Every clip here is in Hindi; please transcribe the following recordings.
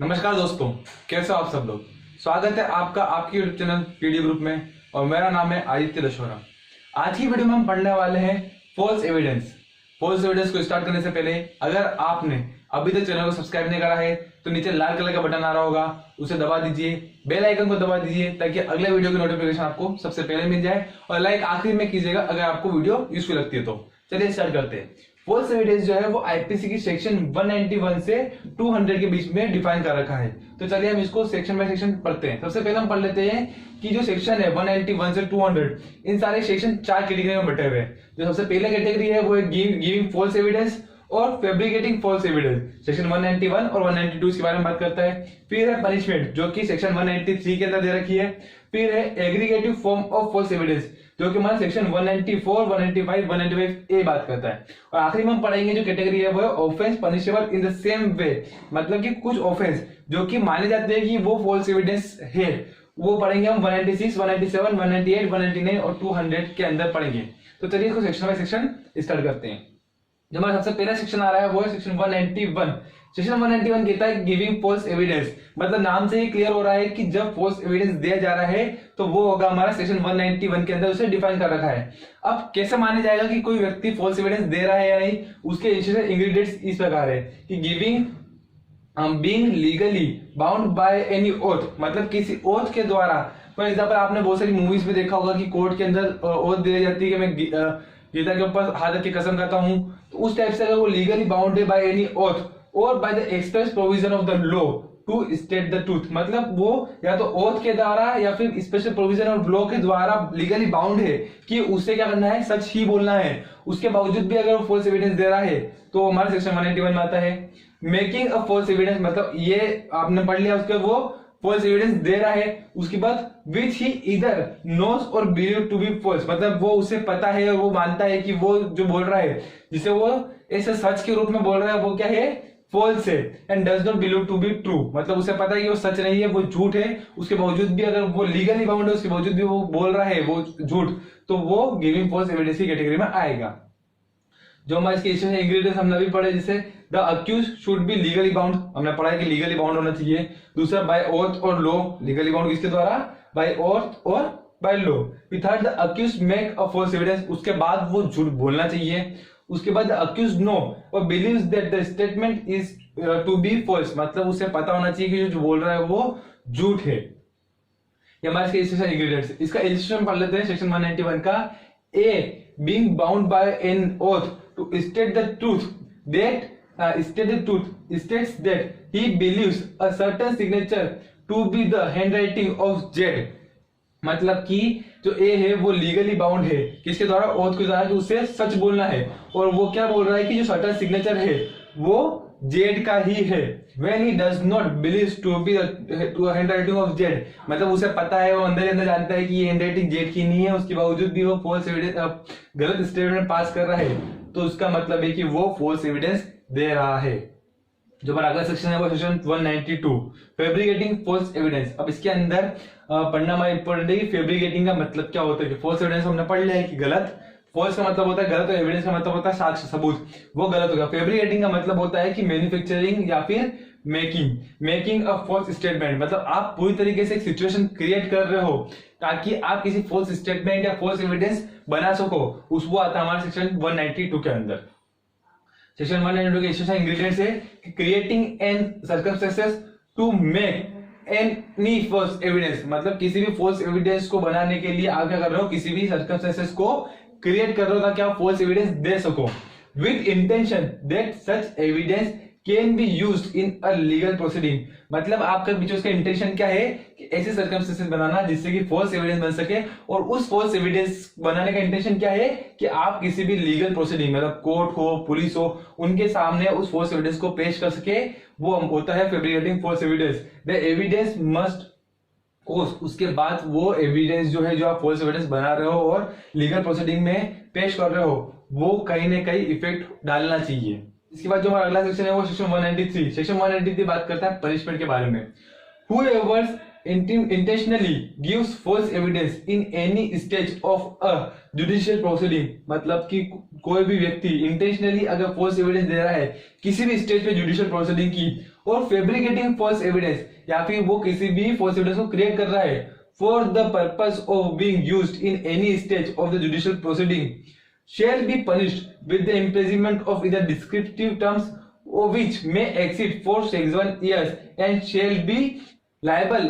नमस्कार दोस्तों, कैसे हो आप सब लोग। स्वागत है आपका आपके यूट्यूब चैनल पीडी ग्रुप में और मेरा नाम है आदित्य दशोरा। आज की वीडियो में हम पढ़ने वाले हैं फॉल्स एविडेंस। फॉल्स एविडेंस को स्टार्ट करने से पहले अगर आपने अभी तक चैनल को सब्सक्राइब नहीं करा है तो नीचे लाल कलर का बटन आ रहा होगा, उसे दबा दीजिए, बेल आइकन को दबा दीजिए ताकि अगले वीडियो की नोटिफिकेशन आपको सबसे पहले मिल जाए, और लाइक आखिरी में कीजिएगा अगर आपको वीडियो यूजफुल लगती है तो। चलिए स्टार्ट करते हैं। फॉल्स एविडेंस जो है वो आईपीसी की सेक्शन 191 से 200 के बीच में डिफाइन कर रखा है। तो चलिए हम इसको सेक्शन बाय सेक्शन पढ़ते हैं। सबसे पहले हम पढ़ लेते हैं कि जो सेक्शन है 191 से 200, इन सारे सेक्शन 4 कैटेगरी में बटे हुए हैं। जो सबसे पहले कैटेगरी है वो है गिविंग फॉल्स एविडेंस और फैब्रिकेटिंग फॉल्स एविडेंस। सेक्शन 191 और 192 के बारे में बात करता है। फिर है पनिशमेंट जो कि सेक्शन 193 के अंदर दे रखी है। फिर है aggregative form of false evidence जो कि हमारा सेक्शन 194, 195, 195 ए बात करता है। और आखिरी में हम पढ़ेंगे जो कैटेगरी है वो है offence punishable in the same way, मतलब कि कुछ ऑफेंस जो कि माने जाते हैं कि वो फॉल्स एविडेंस है, वो पढ़ेंगे हम 196, 197, 198, 199 और 200 के अंदर पढ़ेंगे। तो चलिए इसको सेक्शन बाय सेक्शन स्टार्ट करते हैं। जो हमारा सबसे पहला सेक्शन आ रहा है वो है सेक्शन 191। सेक्शन 191 कहता है गिविंग फॉल्स एविडेंस, मतलब नाम से ही क्लियर हो रहा है कि जब फॉल्स एविडेंस दिया जा रहा है तो वो होगा हमारा सेक्शन 191 के अंदर उसे डिफाइन कर रखा है। अब कैसे माना जाएगा कि कोई व्यक्ति फॉल्स एविडेंस दे रहा है या नहीं, उसके इंग्रेडिएंट्स इस प्रकार है कि giving being legally bound by any oath, मतलब किसी ओथ के द्वारा। फॉर एग्जांपल आपने बहुत सारी मूवीज में देखा होगा कि कोर्ट के अंदर ओथ दी जाती है कि मैं गीता के ऊपर हाथ रख के कसम खाता हूं, तो उस टाइप से अगर वो लीगली बाउंड है बाय एनी ओथ और by the express provision of the law to state the truth, मतलब वो या तो ओथ के द्वारा या फिर स्पेशल प्रोविजन ऑफ लॉ के द्वारा लीगली बाउंड है कि उससे क्या करना है, सच ही बोलना है। उसके बावजूद भी अगर वो फॉल्स एविडेंस दे रहा है तो हमारा सेक्शन 191 में आता है। मेकिंग अ फॉल्स एविडेंस, मतलब ये आपने पढ़ लिया, उसके वो फॉल्स एविडेंस दे रहा है, उसके बाद विच ही इधर नोस और बिलीव टू बी फॉल्स, मतलब वो उसे पता है और वो मानता है कि वो जो बोल रहा है, जिसे वो ऐसे सच के रूप में बोल रहा है, वो क्या है, फॉल्स है। And does not believe to be true, मतलब उसे पता है कि वो सच नहीं है, वो झूठ है। उसके बावजूद भी अगर वो लीगली बाउंड है, उसके बावजूद भी वो बोल रहा है वो झूठ, तो वो गिविंग फॉल्स एविडेंस की कैटेगरी में आएगा। जो हमारे इसके इंग्रेडिएंट्स हमने अभी पढ़े, जैसे the accused should be legally bound, हमने पढ़ा है कि लीगली बाउंड होना चाहिए। दूसरा बाय ओथ और लॉ, लीगली बाउंड किसके द्वारा, बाय ओथ और by law. Third the accused make a false evidence, उसके बाद वो झूठ बोलना चाहिए। उसके बाद द अक्यूज नो और believes that the statement is to be false, मतलब उसे पता होना चाहिए कि जो बोल रहा है वो झूठ है। ये हमारे इसके इंग्रेडिएंट्स। इसका इलस्ट्रेशन पढ़ लेते हैं सेक्शन 191 का। A being bound by an oath to state the truth that states that he believes a certain signature to be the handwriting of Z, मतलब कि जो ए है वो लीगली बाउंड है किसके द्वारा, ओथ के द्वारा, कि उसे सच बोलना है। और वो क्या बोल रहा है कि जो सर्टेन सिग्नेचर है वो जेड का ही है। When he does not believe to be the handwriting of Z, मतलब उसे पता है, वो अंदर अंदर जानता है कि ये हैंडराइटिंग जेड की नहीं है, उसके बावजूद भी वो फॉल्स एविडेंस गलत स्टेटमेंट पास कर रहा है, तो उसका मतलब है कि वो फॉल्स एविडेंस दे रहा है। जो हमारा अगला सेक्शन है वो सेक्शन 192 फैब्रिकेटिंग फॉल्स एविडेंस। अब इसके अंदर पढ़ना हमारा इंपॉर्टेंट है कि फैब्रिकेटिंग का मतलब क्या होता है। कि फॉल्स एविडेंस हमने पढ़ लिया है कि गलत, फॉल्स का मतलब होता है गलत और एविडेंस का मतलब होता है साक्ष्य सबूत, वो गलत होगा। फैब्रिकेटिंग का मतलब होता है कि मैन्युफैक्चरिंग या फिर मेकिंग अ फॉल्स स्टेटमेंट, मतलब आप पूरी तरीके से एक सिचुएशन क्रिएट कर रहे हो ताकि आप किसी फॉल्स स्टेटमेंट या फॉल्स एविडेंस बना सको, उस वो आता है हमारे सेक्शन 192 के अंदर। सेक्शन 192 के इसके इंग्रेडिएंट्स है कि creating an circumstances to make any false evidence, मतलब किसी भी फॉल्स एविडेंस को बनाने के लिए आप क्या कर रहे हो, किसी भी सर्कमस्टेंसेस को क्रिएट कर रहे हो ताकि आप फॉल्स एविडेंस दे सको, with intention that such evidence can be used in a legal proceeding, मतलब आपका बीच उसका इंटेंशन क्या है कि ऐसे सर्कमस्टेंसेस बनाना जिससे कि फॉल्स एविडेंस बन सके। और उस फॉल्स एविडेंस बनाने का इंटेंशन क्या है कि आप किसी भी लीगल प्रोसीडिंग, मतलब कोर्ट हो, पुलिस हो, उनके सामने उस फॉल्स एविडेंस को पेश कर सके, वो होता है fabricating false evidence. The evidence must, उसके बाद वो एविडेंस जो है, जो आप फॉल्स एविडेंस बना रहे हो और लीगल प्रोसीडिंग में पेश कर रहे हो, वो कहीं ना कहीं इफेक्ट डालना चाहिए। इसके बाद जो हमारा अगला सेक्शन है वो सेक्शन 193। सेक्शन 193 बात करता है पनिशमेंट के बारे में। Whoever intentionally gives false evidence in any stage of a judicial proceeding, मतलब कि कोई भी व्यक्ति इंटेंशनली अगर फॉल्स एविडेंस दे रहा है किसी भी स्टेज पे जुडिशियल प्रोसीडिंग की और फेब्रिकेटिंग फॉल्स एविडेंस, या फिर वो किसी भी फॉल्स एविडेंस को क्रिएट कर रहा है for the purpose of being used in any stage of the judicial proceeding shall be punished with the imprisonment of either descriptive terms or which may exceed 4 to 7 years and shall be liable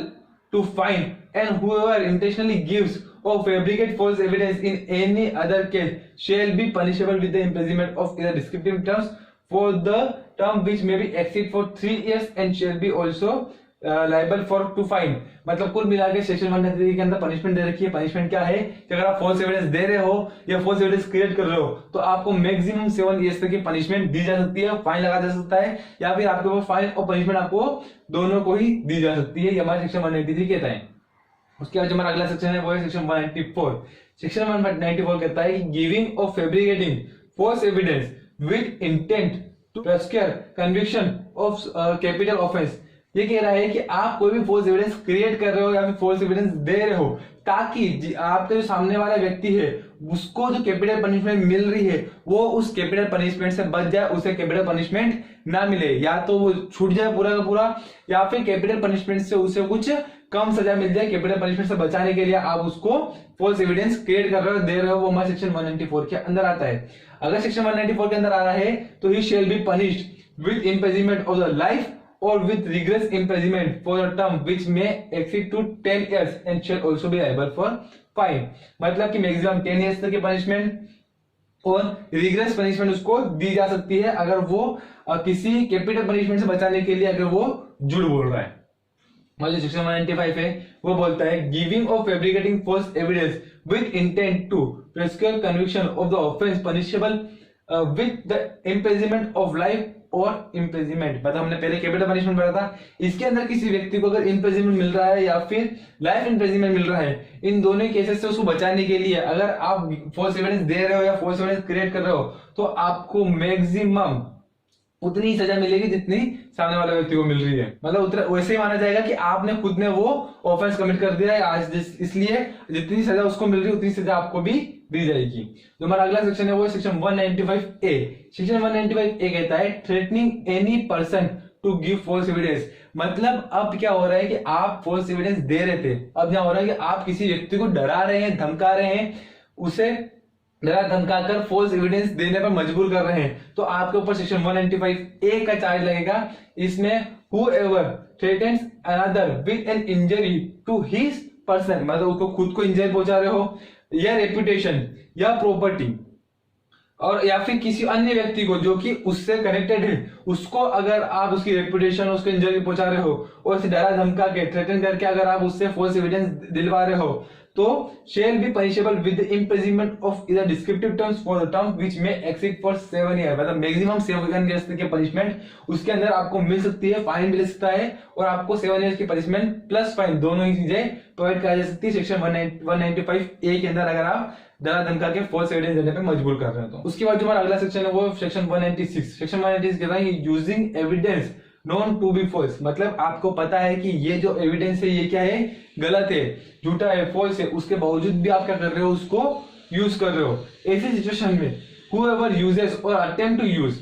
to fine, and whoever intentionally gives or fabricate false evidence in any other case shall be punishable with the imprisonment of either descriptive terms for the term which may be exceed for 3 years and shall be also liable for to fine. मतलब कुल मिला के सेक्शन 193 के अंदर पनिशमेंट दे रखी है। पनिशमेंट क्या है कि अगर आप फॉल्स एविडेंस दे रहे हो या फॉल्स एविडेंस क्रिएट कर रहे हो तो आपको मैक्सिमम 7 इयर्स तक की पनिशमेंट दी जा सकती है, फाइन लगा जा सकता है, या फिर आपके ऊपर फाइन और पनिशमेंट आपको दोनों को ही दी जा सकती है। ये हमारा सेक्शन 193 कहता है। उसके बाद जो हमारा अगला सेक्शन है वो है सेक्शन 194। सेक्शन 194 कहता है कि गिविंग और fabricating false evidence with intent to procure conviction of capital offence. ये कह रहा है कि आप कोई भी फॉल्स एविडेंस क्रिएट कर रहे हो या फिर फॉल्स एविडेंस दे रहे हो ताकि आपके जो सामने वाला व्यक्ति है उसको जो कैपिटल पनिशमेंट मिल रही है वो उस कैपिटल पनिशमेंट से बच जाए, उसे कैपिटल पनिशमेंट ना मिले, या तो वो छूट जाए पूरा का पूरा, या फिर कैपिटल पनिशमेंट से उसे कुछ कम सजा मिल जाए। कैपिटल पनिशमेंट से बचाने के लिए आप उसको फॉल्स एविडेंस क्रिएट कर रहे हो, दे रहे हो, वो हमारे सेक्शन 194 के अंदर आता है। अगर सेक्शन 194 के अंदर आ रहा है तो he shall be punished with imprisonment of the life or with rigorous imprisonment for a term which may exceed to 10 years and shall also be liable for fine। मतलब कि मैक्सिमम 10 years तक की पनिशमेंट और रिग्रेस पनिशमेंट उसको दी जा सकती है अगर वो किसी कैपिटल पनिशमेंट से बचाने के लिए अगर वो झूठ बोल रहा है। और जो सेक्शन 195 है वो बोलता है गिविंग और fabricating false evidence with intent to procure conviction of the offence punishable with the imprisonment of life और इम्प्रिजनमेंट। मतलब हमने पहले कैपिटल पनिशमेंट पढ़ा था, इसके अंदर किसी व्यक्ति को अगर इम्प्रिजनमेंट मिल रहा है या फिर लाइफ इम्प्रिजनमेंट मिल रहा है, इन दोनों केसेस से उसको बचाने के लिए अगर आप फॉल्स एविडेंस दे रहे हो या फॉल्स एविडेंस क्रिएट कर रहे हो तो आपको मैक्सिमम उतनी ही सजा मिलेगी जितनी सामने वाले व्यक्ति को मिल रही है। मतलब वैसे ही माना जाएगा कि आपने खुद ने वो ऑफेंस कमिट कर दिया है आज, इसलिए जितनी सजा उसको मिल रही है उतनी सजा आपको भी दी जाएगी। जो हमारा अगला सेक्शन है वो सेक्शन 195A। सेक्शन 195A कहता है threatening any person to give false evidence. मतलब अब क्या हो रहा है कि आप फॉल्स एविडेंस दे रहे थे, अब क्या हो रहा है कि आप किसी व्यक्ति को डरा रहे हैं, धमका रहे हैं, उसे डरा धमकाकर फॉल्स एविडेंस देने पर मजबूर कर रहे हैं, तो आपके ऊपर सेक्शन 195A का चार्ज लगेगा। इसमें whoever threatens another with an injury to his person, मतलब उसको खुद को इंजरी पहुंचा रहे हो या रेपुटेशन या प्रॉपर्टी, और या फिर किसी अन्य व्यक्ति को जो कि उससे कनेक्टेड है उसको अगर आप उसकी रेपुटेशन उसको इंजरी पहुंचा रहे हो और उसे डरा धमका के थ्रेटन करके अगर आप उससे फॉल्स एविडेंस दिलवा रहे हो तो shell be punishable with the imprisonment of either descriptive terms for the term which may exceed for 7 year. मतलब मैक्सिमम 7 इयर्स की पनिशमेंट उसके अंदर आपको मिल सकती है, फाइन भी ले सकता है और आपको 7 इयर्स की पनिशमेंट प्लस फाइन दोनों ही चीजें प्रोवाइड करा जा सकती है सेक्शन 195A के अंदर अगर आप डरा धमका के फॉल्स एविडेंस देने पे मजबूर कर रहे हो तो। उसके बाद जो हमारा अगला सेक्शन है वो सेक्शन 196। सेक्शन 196 कहता है using evidence known to be false. मतलब आपको पता है कि ये जो एविडेंस है ये क्या है, गलत है, झूठा है, फॉल्स है, उसके बावजूद भी आप क्या कर रहे हो, उसको यूज कर रहे हो। ऐसी सिचुएशन में whoever uses or attempt to use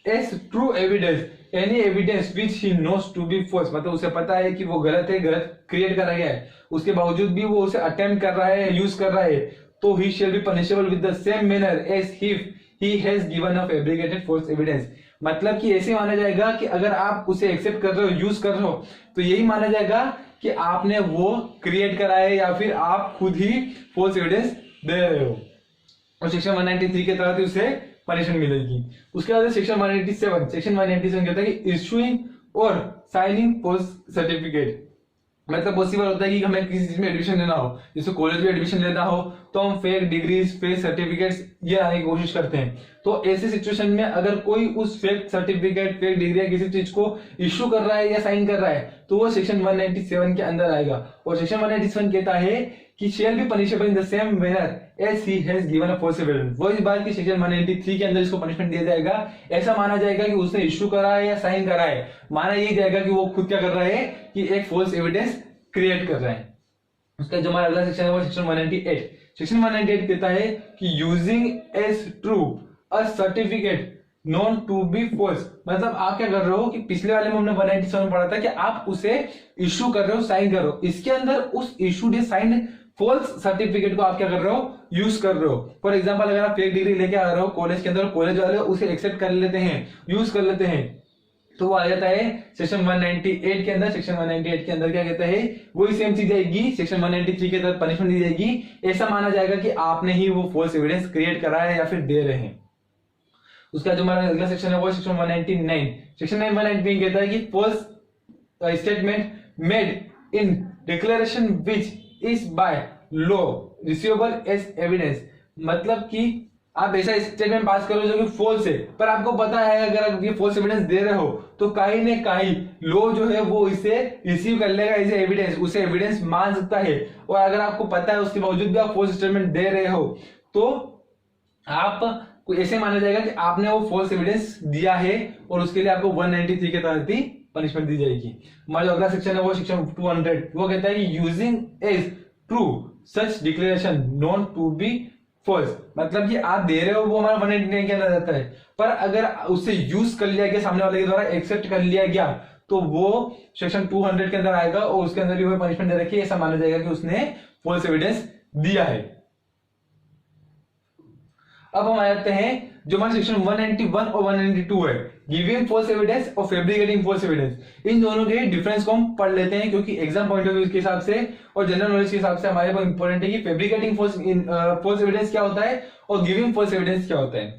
as true evidence any evidence which he knows to be false, मतलब उसे पता है कि वो गलत है, गलत क्रिएट करा गया है, उसके बावजूद भी वो उसे अटेम्प्ट कर रहा है, यूज कर रहा है, तो he shall be punishable with the same manner as if he has given a fabricated false evidence। मतलब कि ऐसे माना जाएगा कि अगर आप उसे एक्सेप्ट कर रहे हो, यूज कर रहे हो, तो यही माना जाएगा कि आपने वो क्रिएट करा है या फिर आप खुद ही फॉल्स एविडेंस दे रहे हो, और सेक्शन 193 के तहत उसे पनिशमेंट मिलेगी। उसके बाद सेक्शन 187। सेक्शन 187 कहता है कि इशूइंग और साइनिंग फॉल्स सर्टिफिकेट। मतलब बहुत सी बार होता है कि हमें किसी चीज में एडमिशन लेना हो, जैसे कॉलेज में एडमिशन लेना हो तो हम फेक डिग्रीज, फेक सर्टिफिकेट्स ये लाने की कोशिश करते हैं। तो ऐसी सिचुएशन में अगर कोई उस फेक सर्टिफिकेट, फेक डिग्री किसी चीज को इश्यू कर रहा है या साइन कर रहा है तो वो सेक्शन 197 के अंदर आएगा। और सेक्शन 197 कहता है कि shall be punishable in the same manner as he has given a false evidence. वो इस बात की सेक्शन 193 के अंदर इसको पनिशमेंट दिया जाएगा। ऐसा माना जाएगा कि उसने इश्यू करा है या साइन करा है, माना यही जाएगा कि वो खुद क्या कर रहा है कि एक फॉल्स एविडेंस क्रिएट कर रहा है। उसका जो हमारा अगला सेक्शन है वो सेक्शन 198। सेक्शन 198 कहता है कि using as true a certificate known to be false, मतलब आप क्या कर रहे हो कि पिछले वाले में हमने 197 में पढ़ा था कि आप उसे इशू कर रहे हो, साइन कर रहे हो, इसके अंदर उस इशूड या साइंड फॉल्स सर्टिफिकेट को आप क्या कर रहे हो, यूज कर रहे हो। फॉर एग्जांपल अगर आप फेक डिग्री लेके आ रहे हो कॉलेज के अंदर, कॉलेज वाले उसे एक्सेप्ट कर लेते हैं, यूज कर लेते हैं, तो वो आ जाता है सेक्शन 198 के अंदर। सेक्शन 198 के अंदर क्या कहता है, वही सेम चीज आएगी, सेक्शन 193 के तहत पनिशमेंट दी जाएगी। ऐसा माना जाएगा कि आपने ही वो फॉल्स एविडेंस क्रिएट करा है या फिर दे रहे हैं। उसका जो हमारा अगला सेक्शन है वो सेक्शन 199। सेक्शन 199 कहता है कि false statement made in declaration which is by law receivable as evidence, मतलब कि आप ऐसा स्टेटमेंट पास करो जो कि फॉल्स है, पर आपको पता है अगर आप ये फॉल्स एविडेंस दे रहे हो तो कहीं न कहीं लॉ जो है वो इसे रिसीव कर लेगा एज एविडेंस, उसे एविडेंस मान सकता है। और अगर आपको पता है उसके बावजूद भी आप फॉल्स स्टेटमेंट दे रहे हो तो आप ऐसे माना जाएगा कि आपने वो फॉल्स एविडेंस दिया है और उसके लिए आपको 193 के तहत ही पनिशमेंट दी जाएगी। हमारा जो अगला सेक्शन है वो सेक्शन 200, वो कहता है कि using as true such declaration known to be false, मतलब कि आप दे रहे हो वो हमारा 199 के अंदर रहता है, पर अगर उससे यूज कर लिया गया, सामने वाले के द्वारा एक्सेप्ट कर लिया गया, तो वो सेक्शन 200 के अंदर आएगा और उसके अंदर भी वो पनिशमेंट दे रखी है, ऐसा माना जाएगा कि उसने फॉल्स एविडेंस दिया है। अब हम आ जाते हैं जो हमारे सेक्शन 191 और 192 है, गिविंग फॉल्स एविडेंस और फैब्रिकेटिंग फॉल्स एविडेंस। इन दोनों के डिफरेंस को हम पढ़ लेते हैं क्योंकि एग्जाम पॉइंट ऑफ व्यू के हिसाब से और जनरल नॉलेज के हिसाब से हमारे को इंपॉर्टेंट है कि फैब्रिकेटिंग फॉल्स एविडेंस क्या होता है और गिविंग फॉल्स एविडेंस क्या होता है।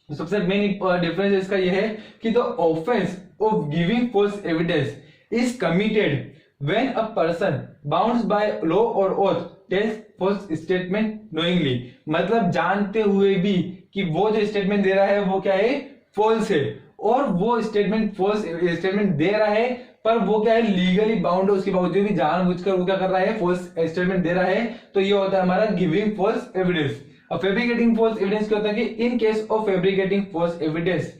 तो सबसे मेन डिफरेंस इसका यह है कि the offence of giving false evidence is committed when a person bound by law or oath tells false statement knowingly, मतलब जानते हुए भी कि वो जो स्टेटमेंट दे रहा है वो क्या है, फॉल्स है, और वो स्टेटमेंट फॉल्स स्टेटमेंट दे रहा है पर वो क्या है, लीगली बाउंड है, उसके बावजूद भी जानबूझकर वो क्या कर रहा है, फॉल्स स्टेटमेंट दे रहा है, तो ये होता है हमारा गिविंग फॉल्स एविडेंस। अब फैब्रिकेटिंग फॉल्स एविडेंस क्या होता है कि in case of fabricating false evidence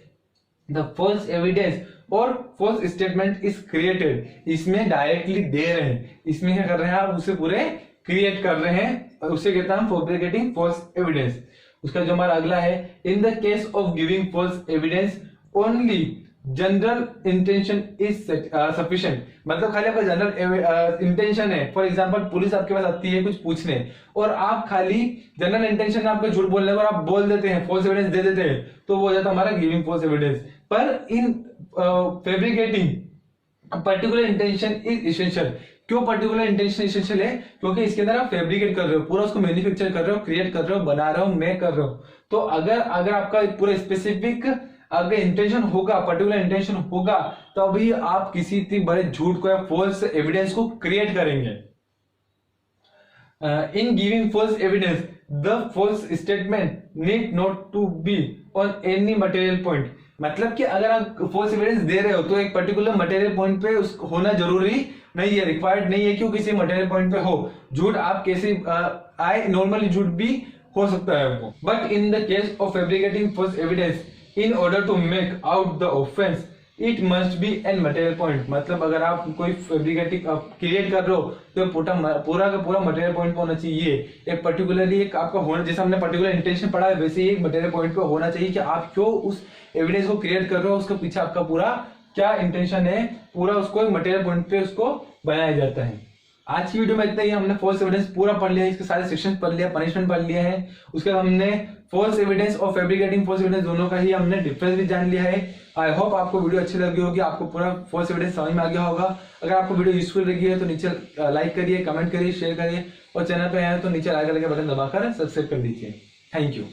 the false evidence और फॉल्स स्टेटमेंट इज क्रिएटेड, इसमें डायरेक्टली दे रहे हैं, इसमें क्या कर रहे हैं, आप उसे पूरे क्रिएट कर रहे हैं, उसे कहते हैं फैब्रिकेटिंग फॉल्स एविडेंस। उसका जो हमारा अगला है, in the case of giving false evidence only general intention is sufficient, मतलब खाली आपका जनरल इंटेंशन है। फॉर एग्जांपल पुलिस आपके पास आती है कुछ पूछने और आप खाली जनरल इंटेंशन में आपको झूठ बोलने और आप बोल देते हैं, फॉल्स एविडेंस दे देते हैं, तो वो हो जाता है हमारा गिविंग फॉल्स एविडेंस। पर in fabricating particular intention is essential. क्यों पर्टिकुलर इंटेंशन इसेंशियल है, क्योंकि इसके अंदर आप फैब्रिकेट कर रहे हो, पूरा उसको मैन्युफैक्चर कर रहे हो, क्रिएट कर रहे हो, बना रहे हो, मैं कर रहे हो। तो अगर आपका पूरा स्पेसिफिक अगर इंटेंशन होगा, पर्टिकुलर इंटेंशन होगा, तभी आप किसी बड़े झूठ को या फॉल्स एविडेंस को क्रिएट करेंगे। In giving false evidence the false statement need not to be on any material point, मतलब कि अगर आप फॉल्स एविडेंस दे रहे हो तो एक पर्टिकुलर मटेरियल पॉइंट पे होना जरूरी नहीं है, रिक्वायर्ड नहीं है कि किसी मटेरियल पॉइंट पे हो। झूठ आप कैसे आए, नॉर्मली झूठ भी हो सकता है वो, but in the case of fabricating false evidence in order to make out the offence it must be an material point, मतलब अगर आप कोई फैब्रिकेटिंग क्रिएट कर रहे हो तो पूरा का पूरा मटेरियल पॉइंट पे होना चाहिए। एक पर्टिकुलरली एक आपका होना, जैसे हमने पर्टिकुलर इंटेंशन पढ़ा है वैसे ही एक मटेरियल पॉइंट पे होना चाहिए कि आप क्यों उस एविडेंस को क्रिएट कर रहे हो, उसके पीछे आपका पूरा क्या इंटेंशन है, पूरा उसको एक मटेरियल पॉइंट पे उसको बनाया जाता है। आज की वीडियो में इतना ही, हमने फॉल्स एविडेंस पूरा पढ़ लिया है, इसके सारे सेक्शन पढ़ लिया, पनिशमेंट पढ़ लिया है, उसके बाद हमने फॉल्स एविडेंस और फैब्रिकेटिंग फॉल्स एविडेंस दोनों का ही हमने डिफरेंस भी जान लिया है। आई होप आपको वीडियो अच्छी लगी होगी, आपको पूरा फॉल्स एविडेंस समझ में आ गया होगा। अगर आपको वीडियो यूजफुल लगी है तो नीचे लाइक करिए, कमेंट करिए, शेयर करिए और चैनल पे आए तो नीचे लाइक का बटन दबाकर सब्सक्राइब कर दीजिए। Thank you.